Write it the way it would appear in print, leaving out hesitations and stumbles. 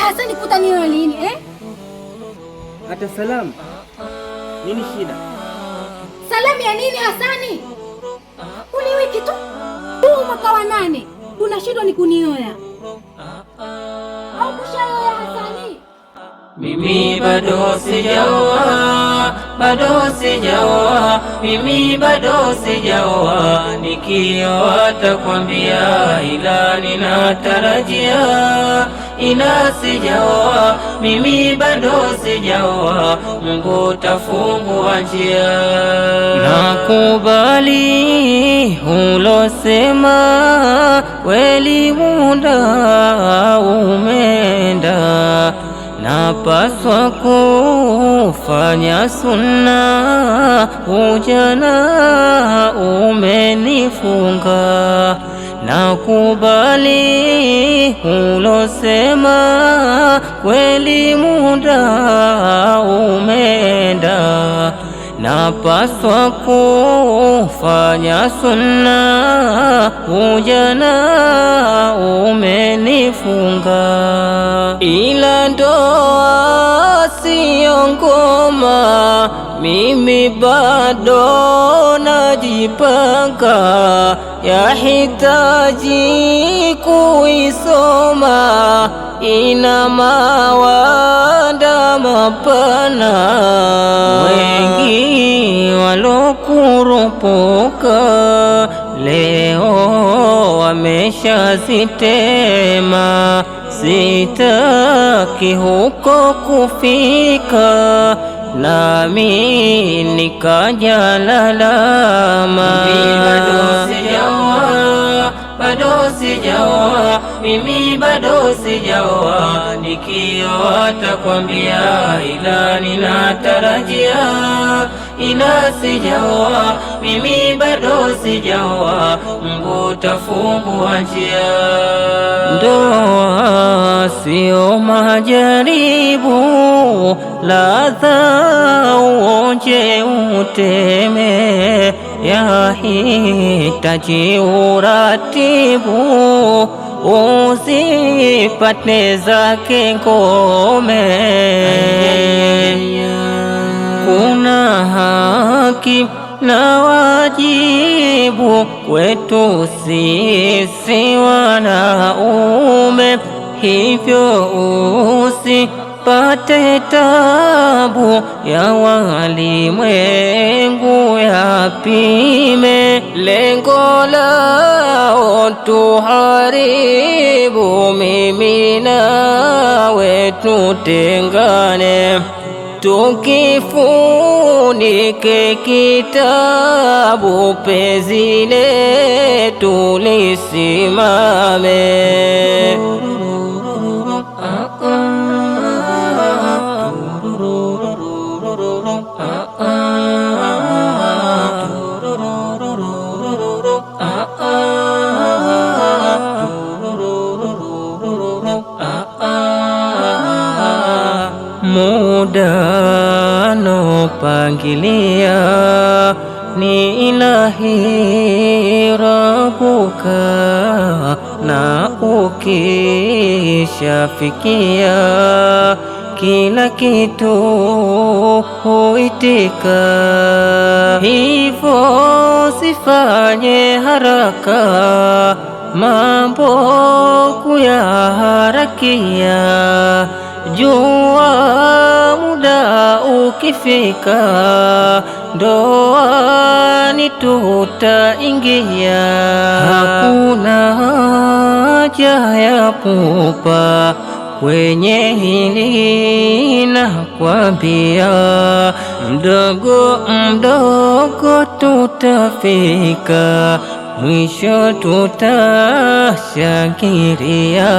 Hasani kutanioa lini Hata salamu. Nini shida? Salamu ya nini Hasani? Uli wiki tu. Huu mwaka wa 8. Unashindwa ni kunioa. Au kushaoa Hasani? Mimi bado sijaoa, mimi bado sijaoa. Nikioa takwambia, ila ninatarajia, ila sijaoa. Mimi bado sijaoa, Mungu tafungua njia. Nakubali ulosema, kweli muda umeenda. Napaswa kufanya sunna, ujana umenifunga. Nakubali ulosema, kweli muda umeenda. Napaswa kufanya sunna, ujana umenifunga. Ila ndoa siyo ngoma, mimi bado najipanga. Yahitaji kuisoma, ina mawanda mapana. Wengi walokurupuka leo wameshazitema. Sitaki huko kufika, nami nikaja lalama. Mimi bado sijaoa, mimi bado sijaoa. Nikioa takwambia, ila ninatarajia, ila sijaoa. Mimi bado sijaoa, Mungu tafungua njia. Ndoa sio majaribu, ladha uonje uteme. Yahitaji uratibu, usipate zake ngome. Kuna haki na wajibu kwetu sisi wanaume, hivyo usipate tabu ya walimwengu yapime. Lengo lao tuharibu, mimi nawe tutengane. Tukifunike kitabu, penzi letu lisimame. Muda nopangilia ni ilahi Rabuka, na ukishafikia kila kitu huitika. Hivyo sifanye haraka, mambo kuyaharakia. Jua muda ukifika, ndoani tutaingia. Hakuna haja ya pupa kwenye hili, nakwambia. Mdogo mdogo tutafika, mwisho tutashangilia.